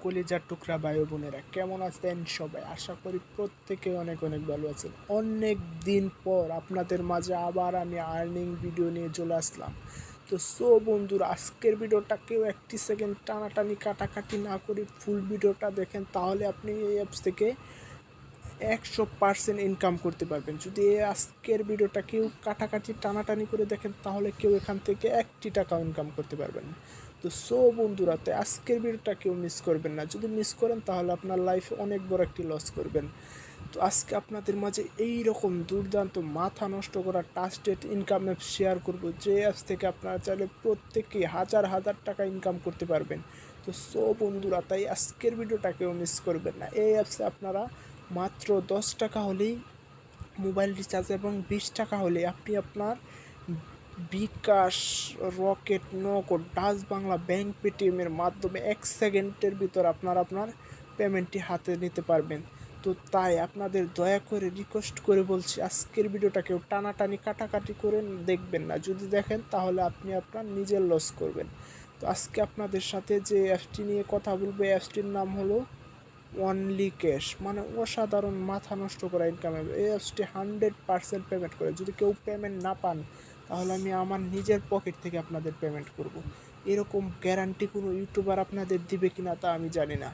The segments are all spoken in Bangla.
কলিজার টুকরা ভাই বোনেরা, কেমন আছেন সবাই? আশা করি প্রত্যেকে অনেক অনেক ভালো আছেন। অনেক দিন পর আপনাদের মাঝে আবার আমি আর্নিং ভিডিও নিয়ে চলে আসলাম। তো বন্ধুরা, আজকের ভিডিওটা কেউ একটি সেকেন্ড টানাটানি কাটাকাটি না করে ফুল ভিডিওটা দেখেন, তাহলে আপনি এই অ্যাপস থেকে 100% ইনকাম করতে পারবেন। যদি এই আজকের ভিডিওটা কেউ কাটাকাটি টানাটানি করে দেখেন, তাহলে কেউ এখান থেকে একটি টাকা ইনকাম করতে পারবেন না। তো বন্ধুরা, তো আজকের ভিডিওটা কেউ মিস করবেন না। যদি মিস করেন তাহলে আপনার লাইফে অনেক বড় একটি লস করবেন। তো আজকে আপনাদের মাঝে এই রকম দুর্দান্ত মাথা নষ্ট করা ট্রাস্টেড ইনকাম অ্যাপ শেয়ার করব, যে অ্যাপস থেকে আপনারা চাইলে প্রত্যেকেই হাজার হাজার টাকা ইনকাম করতে পারবেন। তো বন্ধুরা, তাই আজকের ভিডিওটা কেউ মিস করবেন না। এই অ্যাপসে আপনারা মাত্র 10 টাকা হলেই মোবাইল রিচার্জ এবং 20 টাকা হলে আপনি আপনার বিকাশ, রকেট, নগদ, ডাচ বাংলা, ব্যাংক, পেটিএমের মাধ্যমে 1 সেকেন্ডের ভিতর আপনার পেমেন্টটি হাতে নিতে পারবেন। তো তাই আপনাদের দয়া করে রিকোয়েস্ট করে বলছি, আজকের ভিডিওটা কেউ টানাটানি কাটাকাটি করে দেখবেন না। যদি দেখেন তাহলে আপনি আপনার নিজের লস করবেন। তো আজকে আপনাদের সাথে যে অ্যাপসটি নিয়ে কথা বলবো, অ্যাপসটির নাম হলো অনলি ক্যাশ, মানে অসাধারণ মাথা নষ্ট করা ইনকাম। এই অ্যাপসটি 100% পেমেন্ট করে। যদি কেউ পেমেন্ট না পান তাহলে আমি আমার নিজের পকেট থেকে আপনাদের পেমেন্ট করব। এরকম গ্যারান্টি কোনো ইউটিউবার আপনাদের দিবে কিনা তা আমি জানি না।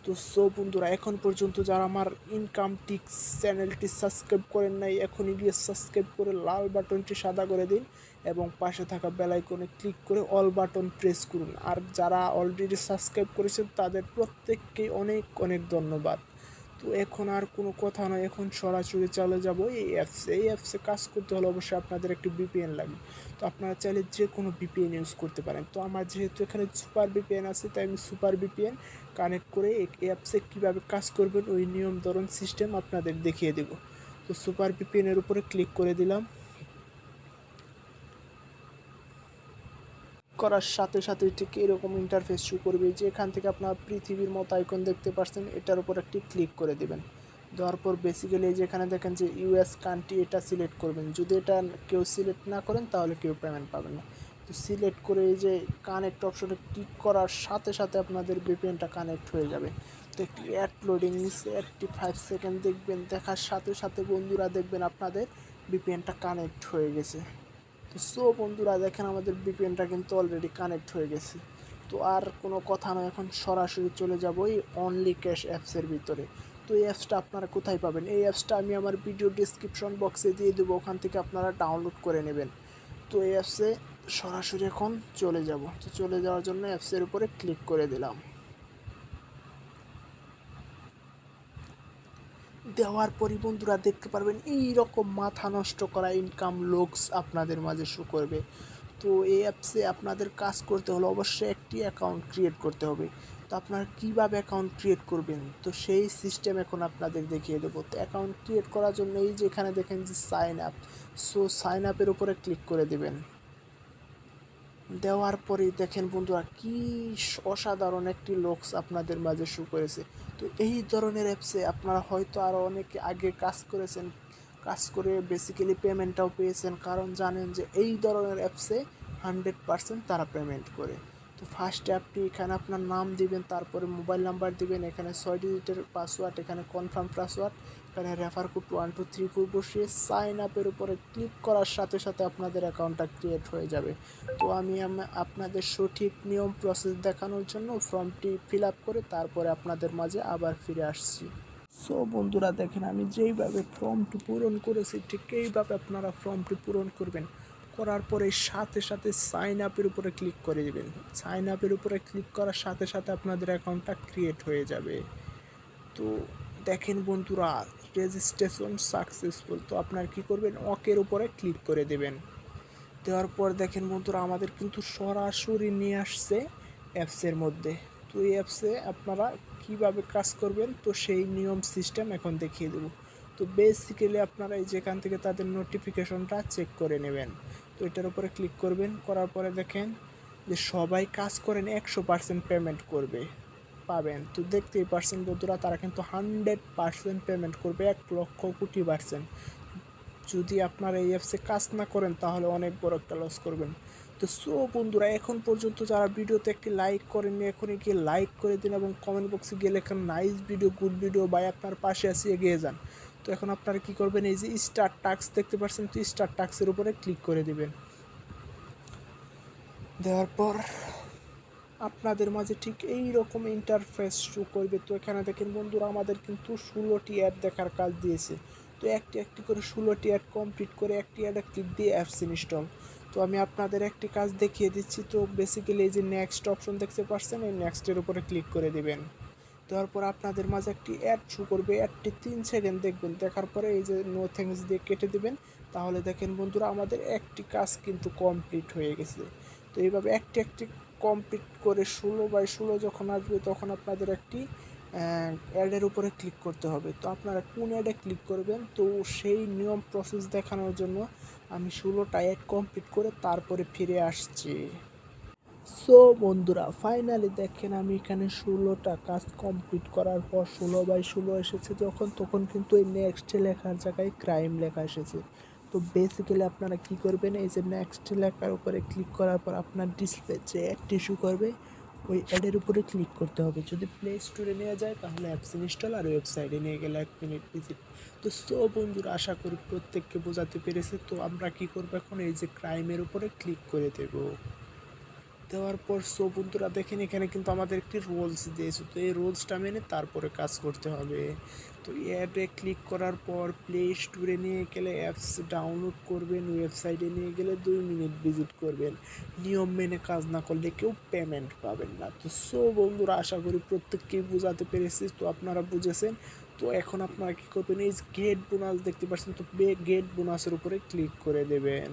তো বন্ধুরা, এখন পর্যন্ত যারা আমার ইনকাম টিক্স চ্যানেলটি সাবস্ক্রাইব করেন নাই, এখনই গিয়ে সাবস্ক্রাইব করে লাল বাটনটি সাদা করে দিন এবং পাশে থাকা বেল আইকনে ক্লিক করে অল বাটন প্রেস করুন। আর যারা অলরেডি সাবস্ক্রাইব করেছেন তাদের প্রত্যেককেই অনেক অনেক ধন্যবাদ। তো এখন আর কোনো কথা নয়, এখন সরাসরি চলে যাব এই অ্যাপসে। এই অ্যাপসে কাজ করতে হলে অবশ্যই আপনাদের একটি ভিপিএন লাগবে। তো আপনারা চাইলে যে কোনো ভিপিএন ইউজ করতে পারেন। তো আমার যেহেতু এখানে সুপার ভিপিএন আছে, তাই আমি সুপার ভিপিএন কানেক্ট করে এই অ্যাপসে কীভাবে কাজ করবেন ওই নিয়ম ধরন সিস্টেম আপনাদের দেখিয়ে দেব। তো সুপার ভিপিএনের উপরে ক্লিক করে দিলাম। করার সাথে সাথে ঠিক এরকম ইন্টারফেস শো করবে, যে এখান থেকে আপনার পৃথিবীর মতো আইকন দেখতে পাচ্ছেন, এটার উপর একটি ক্লিক করে দেবেন। দেওয়ার পর বেসিক্যালি যেখানে দেখেন যে ইউএস কান্ট্রি, এটা সিলেক্ট করবেন। যদি এটা কেউ সিলেক্ট না করেন তাহলে কেউ পেমেন্ট পাবেন না। তো সিলেক্ট করে এই যে কানেক্ট অপশনে ক্লিক করার সাথে সাথে আপনাদের ভিপিএনটা কানেক্ট হয়ে যাবে। তো একটি অ্যাড লোডিং নিচ্ছে, 85 সেকেন্ড দেখবেন। দেখার সাথে সাথে বন্ধুরা দেখবেন আপনাদের ভিপিএনটা কানেক্ট হয়ে গেছে। তো বন্ধুরা দেখেন, আমাদের ভিপিএনটা কিন্তু অলরেডি কানেক্ট হয়ে গেছে। তো আর কোনো কথা নয়, এখন সরাসরি চলে যাব এই অনলি ক্যাশ অ্যাপসের ভিতরে। তো এই অ্যাপসটা আপনারা কোথায় পাবেন? এই অ্যাপসটা আমি আমার ভিডিও ডিসক্রিপশন বক্সে দিয়ে দেবো, ওখান থেকে আপনারা ডাউনলোড করে নেবেন। তো এই অ্যাপসে সরাসরি এখন চলে যাব। তো চলে যাওয়ার জন্য অ্যাপসের উপরে ক্লিক করে দিলাম। দেওয়ার পরই বন্ধুরা দেখতে পারবেন এই রকম মাথা নষ্ট করা ইনকাম লোকস আপনাদের মাঝে শো করবে। তো এই অ্যাপসে আপনাদের কাজ করতে হলে অবশ্যই একটি অ্যাকাউন্ট ক্রিয়েট করতে হবে। তো আপনারা কীভাবে অ্যাকাউন্ট ক্রিয়েট করবেন, তো সেই সিস্টেম এখন আপনাদের দেখিয়ে দেবো। তো অ্যাকাউন্ট ক্রিয়েট করার জন্য এই যে এখানে দেখেন যে সাইন আপ, সাইন আপের উপরে ক্লিক করে দেবেন। দেওয়ার পরেই দেখেন বন্ধুরা কি অসাধারণ একটি লোকস আপনাদের মাঝে শো করেছে। তো এই ধরনের অ্যাপসে আপনারা হয়তো আরও অনেকে আগে কাজ করেছেন, কাজ করে বেসিক্যালি পেমেন্টটাও পেয়েছেন, কারণ জানেন যে এই ধরনের অ্যাপসে 100% তারা পেমেন্ট করে। তো ফার্স্টে আপনি এখানে আপনার নাম দিবেন, তারপরে মোবাইল নাম্বার দিবেন, এখানে 6 ডিজিটের পাসওয়ার্ড, এখানে কনফার্ম পাসওয়ার্ড, এখানে রেফার কোড 1234 বসিয়ে সাইন আপের উপরে ক্লিক করার সাথে সাথে আপনাদের অ্যাকাউন্টটা ক্রিয়েট হয়ে যাবে। তো আমি আপনাদের সঠিক নিয়ম প্রসেস দেখানোর জন্য ফর্মটি ফিল আপ করে তারপরে আপনাদের মাঝে আবার ফিরে আসছি। বন্ধুরা দেখেন, আমি যেইভাবে ফর্মটি পূরণ করেছি ঠিক এইভাবে আপনারা ফর্মটি পূরণ করবেন। করার পরে সাথে সাথে সাইন আপের উপরে ক্লিক করে দেবেন। সাইন আপের উপরে ক্লিক করার সাথে সাথে আপনাদের অ্যাকাউন্টটা ক্রিয়েট হয়ে যাবে। তো দেখেন বন্ধুরা, রেজিস্ট্রেশন সাকসেসফুল। তো আপনার কি করবেন, ওকের উপরে ক্লিক করে দেবেন। দেওয়ার পর দেখেন বন্ধুরা, আমাদের কিন্তু সরাসরি নিয়ে আসছে অ্যাপসের মধ্যে। তো এই অ্যাপসে আপনারা কিভাবে কাজ করবেন তো সেই নিয়ম সিস্টেম এখন দেখিয়ে দেব। তো বেসিক্যালি আপনারা এই যেখান থেকে তাদের নোটিফিকেশনটা চেক করে নেবেন। তো এটার উপরে ক্লিক করবেন, করার পরে দেখেন যে সবাই কাজ করেন 100% পেমেন্ট করবে পাবেন। তো দেখতেই পারছেন বন্ধুরা, তারা কিন্তু 100% পেমেন্ট করবে, 1,00,00,000,000%। যদি আপনারা এই অ্যাপসে কাজ না করেন তাহলে অনেক বড় একটা লস করবেন। তো বন্ধুরা, এখন পর্যন্ত যারা ভিডিওতে একটি লাইক করেননি, এখনই গিয়ে লাইক করে দিন এবং কমেন্ট বক্সে গিয়ে লেখেন নাইস ভিডিও, গুড ভিডিও, ভাই আপনার পাশে আসি, এগিয়ে যান। তো এখন আপনারা কী করবেন, এই যে স্টার টাস্ক দেখতে পাচ্ছেন, তো স্টার টাস্কের উপরে ক্লিক করে দিবেন। দেওয়ার পর আপনাদের মাঝে ঠিক এই রকম ইন্টারফেস শো করবে। তো এখানে দেখেন বন্ধুরা, আমাদের কিন্তু 16টি অ্যাড দেখার কাজ দিয়েছে। তো একটি করে 16টি অ্যাড কমপ্লিট করে একটি অ্যাডে ক্লিক দিয়ে অ্যাপস ইনস্টল। তো আমি আপনাদের একটি কাজ দেখিয়ে দিচ্ছি। তো বেসিক্যালি এই যে নেক্সট অপশন দেখতে পাচ্ছেন, এই নেক্সটের উপরে ক্লিক করে দিবেন। দেওয়ার পর আপনাদের মাঝে একটি অ্যাড শো করবে, অ্যাডটি 3 সেকেন্ড দেখবেন, দেখার পরে এই যে নো থ্যাঙ্কস দিয়ে কেটে দিবেন। তাহলে দেখেন বন্ধুরা, আমাদের একটি কাজ কিন্তু কমপ্লিট হয়ে গেছে। তো এইভাবে একটি কমপ্লিট করে 16/16 যখন আসবে, তখন আপনাদের একটি অ্যাডের উপরে ক্লিক করতে হবে। তো আপনারা কোন অ্যাডে ক্লিক করবেন, তো সেই নিয়ম প্রসেস দেখানোর জন্য আমি 16টা অ্যাড কমপ্লিট করে তারপরে ফিরে আসছি। বন্ধুরা, ফাইনালি দেখেন আমি এখানে 16টা কাজ কমপ্লিট করার পর 16/16 এসেছে যখন, তখন কিন্তু এই নেক্সট লেখার জায়গায় ক্রাইম লেখা এসেছে। তো বেসিক্যালি আপনারা কি করবেন, এই যে নেক্সট লেখার উপরে ক্লিক করার পর আপনার ডিসপ্লে যে অ্যাডটি শো করবে, ওই অ্যাডের উপরে ক্লিক করতে হবে। যদি প্লে স্টোরে নিয়ে যায় তাহলে অ্যাপস ইনস্টল, আর ওয়েবসাইটে নিয়ে গেলে 1 মিনিট ভিজিট। তো বন্ধুরা, আশা করি প্রত্যেককে বোঝাতে পেরেছে। তো আমরা কি করবো এখন, এই যে ক্রাইমের উপরে ক্লিক করে দেবো। দেওয়ার পর বন্ধুরা দেখেন, এখানে কিন্তু আমাদের একটি রোলস দিয়েছে। তো এই রোলসটা মেনে তারপরে কাজ করতে হবে। তো অ্যাপে ক্লিক করার পর প্লে স্টোরে নিয়ে গেলে অ্যাপস ডাউনলোড করবেন, ওয়েবসাইটে নিয়ে গেলে 2 মিনিট ভিজিট করবেন। নিয়ম মেনে কাজ না করলে কেউ পেমেন্ট পাবেন না। তো বন্ধুরা, আশা করি প্রত্যেককেই বোঝাতে পেরেছি। তো আপনারা বুঝেছেন। তো এখন আপনারা কী করবেন, এই গেট বোনাস দেখতে পাচ্ছেন, তো গেট বোনাসের উপরে ক্লিক করে দেবেন।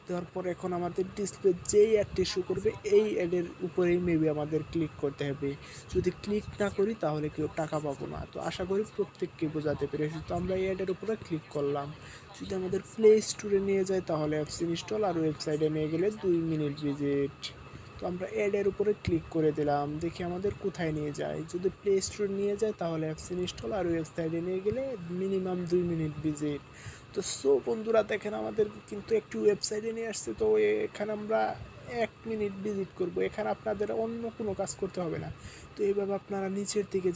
দেওয়ার পর এখন আমাদের ডিসপ্লে যেই অ্যাডটি শো করবে, এই অ্যাডের উপরেই মেবি আমাদের ক্লিক করতে হবে। যদি ক্লিক না করি তাহলে কেউ টাকা পাবো না। তো আশা করি প্রত্যেককে বোঝাতে পেরেছি। তো আমরা এই অ্যাডের উপরে ক্লিক করলাম। যদি আমাদের প্লে স্টোরে নিয়ে যায় তাহলে অ্যাপস ইনস্টল, আর ওয়েবসাইটে নিয়ে গেলে 2 মিনিট ভিজিট। তো আমরা অ্যাডের উপরে ক্লিক করে দিলাম, দেখি আমাদের কোথায় নিয়ে যায়। যদি প্লে স্টোরে নিয়ে যায় তাহলে অ্যাপস ইনস্টল, আর ওয়েবসাইটে নিয়ে গেলে মিনিমাম 2 মিনিট ভিজিট। তো বন্ধুরা দেখেন, আমাদের কিন্তু একটি ওয়েবসাইটে নিয়ে আসছে। তো এখানে আমরা 1 মিনিট ভিজিট করব। এখানে আপনাদের অন্য কোনো কাজ করতে হবে না। তো এইভাবে আপনারা নিচের দিকে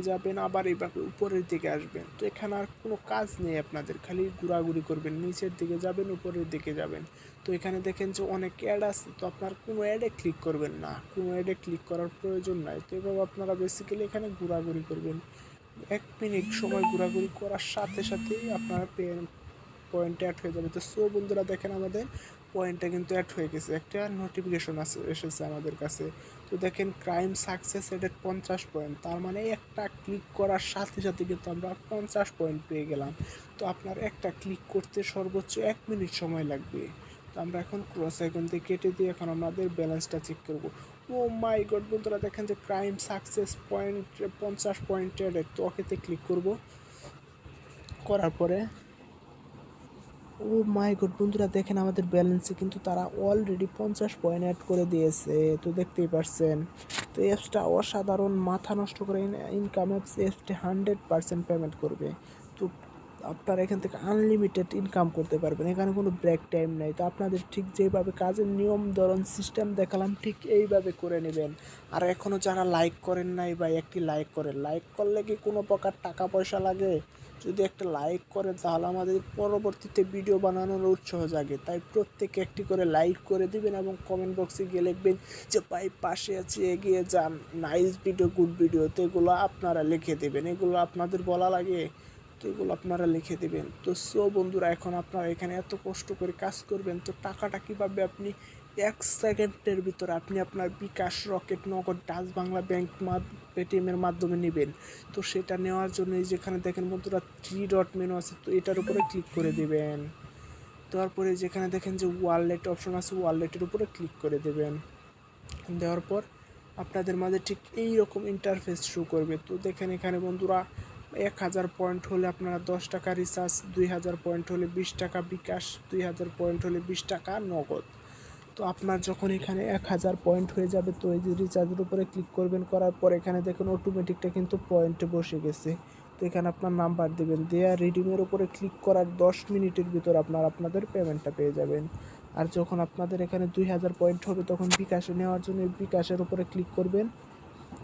যাবেন, আবার এইভাবে উপরের দিকে আসবেন। তো এখানে আর কোনো কাজ নেই আপনাদের, খালি ঘোরাঘুরি করবেন, নিচের দিকে যাবেন, উপরের দিকে যাবেন। তো এখানে দেখেন যে অনেক অ্যাড আছে। তো আপনার কোনো অ্যাডে ক্লিক করবেন না, কোনো অ্যাডে ক্লিক করার প্রয়োজন নাই। তো এভাবে আপনারা বেসিক্যালি এখানে ঘোরাঘুরি করবেন। 1 মিনিট সময় ঘোরাঘুরি করার সাথে সাথেই আপনার পয়েন্টে অ্যাড হয়ে যাবে। তো বন্ধুরা দেখেন, আমাদের পয়েন্টটা কিন্তু অ্যাড হয়ে গেছে, একটা নোটিফিকেশন এসেছে আমাদের কাছে। তো দেখেন ক্রাইম সাকসেস রেটেড 50 পয়েন্ট, তার মানে একটা ক্লিক করার সাথে সাথে কিন্তু আমরা 50 পয়েন্ট পেয়ে গেলাম। তো আপনার একটা ক্লিক করতে সর্বোচ্চ 1 মিনিট সময় লাগবে। তো আমরা এখন ক্রস আইকন দিয়ে কেটে দিয়ে এখন আমাদের ব্যালেন্সটা চেক করব। ও মাই গড বন্ধুরা, দেখেন যে ক্রাইম সাকসেস পয়েন্ট 50 পয়েন্টের। তো ওকেতে ক্লিক করব। করার পরে ও মাই গড বন্ধুরা, দেখেন আমাদের ব্যালেন্সে কিন্তু তারা অলরেডি 50 পয়েন্ট অ্যাড করে দিয়েছে। তো দেখতেই পারছেন। তো অ্যাপসটা অসাধারণ, মাথা নষ্ট করে ইনকাম অ্যাপস। অ্যাপসটি 100% পেমেন্ট করবে। তো আপনারা এখান থেকে আনলিমিটেড ইনকাম করতে পারবেন, এখানে কোনো ব্রেক টাইম নেই। তো আপনাদের ঠিক যেভাবে কাজের নিয়ম ধরন সিস্টেম দেখালাম, ঠিক এইভাবে করে নেবেন। আর এখনও যারা লাইক করেন নাই, বা একটি লাইক করেন, লাইক করলে কি কোনো প্রকার টাকা পয়সা লাগে? যদি একটা লাইক করেন তাহলে আমাদের পরবর্তীতে ভিডিও বানানোর উৎসাহ জাগে। তাই প্রত্যেকে একটি করে লাইক করে দিবেন এবং কমেন্ট বক্সে গিয়ে লিখবেন যে ভাই পাশে আছি, এগিয়ে যান, নাইস ভিডিও, গুড ভিডিও। তো এগুলো আপনারা লিখে দেবেন, এগুলো আপনাদের বলা লাগে। তো এগুলো আপনারা লিখে দেবেন। তো বন্ধুরা, এখন আপনারা এখানে এত কষ্ট করে কাজ করবেন, তো টাকাটা কীভাবে আপনি 1 সেকেন্ডের ভিতরে আপনি আপনার বিকাশ, রকেট, নগদ, ডাচ বাংলা ব্যাংক, পেটিএমের মাধ্যমে নেবেন। তো সেটা নেওয়ার জন্য যেখানে দেখেন বন্ধুরা 3 ডট মেনু আছে, তো এটার উপরে ক্লিক করে দেবেন। তারপরে যেখানে দেখেন যে ওয়ালেট অপশন আছে, ওয়ালেটের উপরে ক্লিক করে দেবেন। দেওয়ার পর আপনাদের মাঝে ঠিক এই রকম ইন্টারফেস শো করবে। তো দেখেন এখানে বন্ধুরা 1000 পয়েন্ট হলে আপনারা 10 টাকা রিচার্জ, 2000 পয়েন্ট হলে 20 টাকা বিকাশ, 2000 পয়েন্ট হলে 20 টাকা নগদ। তো আপনার যখন এখানে 1000 পয়েন্ট হয়ে যাবে, তো এই যে রিচার্জের উপরে ক্লিক করবেন, করার পর এখানে দেখুন অটোমেটিকটা কিন্তু পয়েন্টে বসে গেছে। তো এখানে আপনার নাম্বার দেবেন, দেয়া রিডিমের উপরে ক্লিক করার 10 মিনিটের ভিতর আপনাদের পেমেন্টটা পেয়ে যাবেন। আর যখন আপনাদের এখানে 2000 পয়েন্ট হবে তখন বিকাশে নেওয়ার জন্য বিকাশের উপরে ক্লিক করবেন।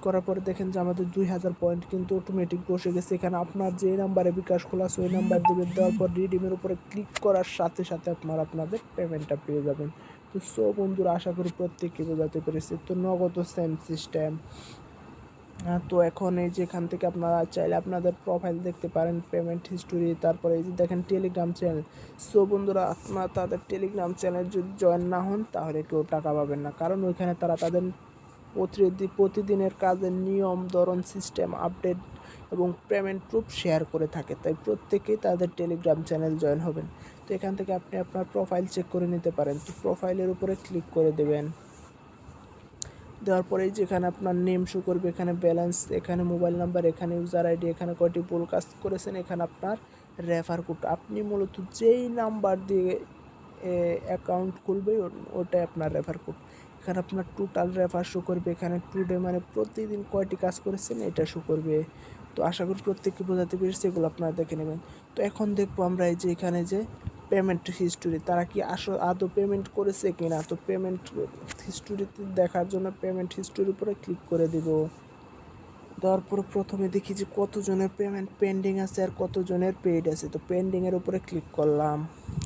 করার পরে দেখেন যে আমাদের 2000 পয়েন্ট কিন্তু অটোমেটিক বসে গেছে। এখানে আপনার যে নাম্বারে বিকাশ খোলা আছে ওই নাম্বার দেবেন, দেওয়ার পর রিডিমের উপরে ক্লিক করার সাথে সাথে আপনাদের পেমেন্টটা পেয়ে যাবেন। তো বন্ধুরা, আশা করি প্রত্যেককে বোঝাতে পেরেছি। তো নগদ সেম সিস্টেম। তো এখন এই যে এখান থেকে আপনারা চাইলে আপনাদের প্রোফাইল দেখতে পারেন, পেমেন্ট হিস্টোরি, তারপরে এই যে দেখেন টেলিগ্রাম চ্যানেল। বন্ধুরা, আপনারা তাদের টেলিগ্রাম চ্যানেল যদি জয়েন না হন তাহলে কেউ টাকা পাবেন না, কারণ ওইখানে তারা তাদের প্রতিদিনের কাজের নিয়ম, ধরন, সিস্টেম আপডেট এবং পেমেন্ট প্রুফ শেয়ার করে থাকে। তাই প্রত্যেকেই তাদের টেলিগ্রাম চ্যানেল জয়েন হবেন। তো এখান থেকে আপনি আপনার প্রোফাইল চেক করে নিতে পারেন। তো প্রোফাইলের উপরে ক্লিক করে দেবেন। দেওয়ার পরে যেখানে আপনার নেম শো করবে, এখানে ব্যালেন্স, এখানে মোবাইল নাম্বার, এখানে ইউজার আইডি, এখানে কয়টি ভুল কাজ করেছেন, এখানে আপনার রেফার কোড। আপনি মূলত যেই নাম্বার দিয়ে অ্যাকাউন্ট খুলবে ওটাই আপনার রেফার কোড। এখানে আপনার টোটাল রেফার শো করবে, এখানে টুডে মানে প্রতিদিন কয়টি কাজ করেছেন এটা শো করবে। তো আশা করি প্রত্যেককে বোঝাতে পেরেছি, এগুলো আপনারা দেখে নেবেন। তো এখন দেখবো আমরা এই যে এখানে যে পেমেন্ট হিস্টোরি, তারা কি আদৌ পেমেন্ট করেছে কিনা। তো পেমেন্ট হিস্টোরিতে দেখার জন্য পেমেন্ট হিস্টোরির উপরে ক্লিক করে দিব। দেওয়ার পরে প্রথমে দেখি যে কতজনের পেমেন্ট পেন্ডিং আছে আর কতজনের পেইড আছে। তো পেন্ডিংয়ের উপরে ক্লিক করলাম।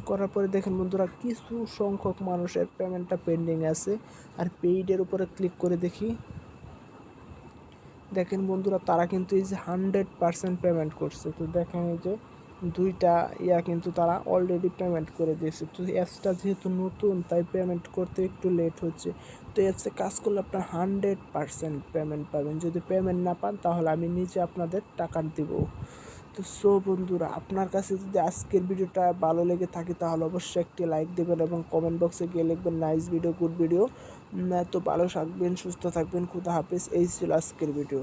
করার পরে দেখেন বন্ধুরা, কিছু সংখ্যক মানুষের পেমেন্টটা পেন্ডিং আছে। আর পেইডের উপরে ক্লিক করে দেখেন বন্ধুরা, তারা কিন্তু এই যে 100% পেমেন্ট করছে। তো দেখেন এই যে দুইটা কিন্তু তারা অলরেডি পেমেন্ট করে দিয়েছে। তো অ্যাপসটা যেহেতু নতুন তাই পেমেন্ট করতে একটু লেট হচ্ছে। তো অ্যাপসে কাজ করলে আপনার 100% পেমেন্ট পাবেন। যদি পেমেন্ট না পান তাহলে আমি নিজে আপনাদের টাকা দিব। তো বন্ধুরা, আপনার কাছে যদি আজকের ভিডিওটা ভালো লেগে থাকে তাহলে অবশ্যই একটি লাইক দেবেন এবং কমেন্ট বক্সে গিয়ে লিখবেন নাইস ভিডিও, গুড ভিডিও। তো ভালো থাকবেন, সুস্থ থাকবেন, খুদা হাফেজ। এই ছিল আজকের ভিডিও।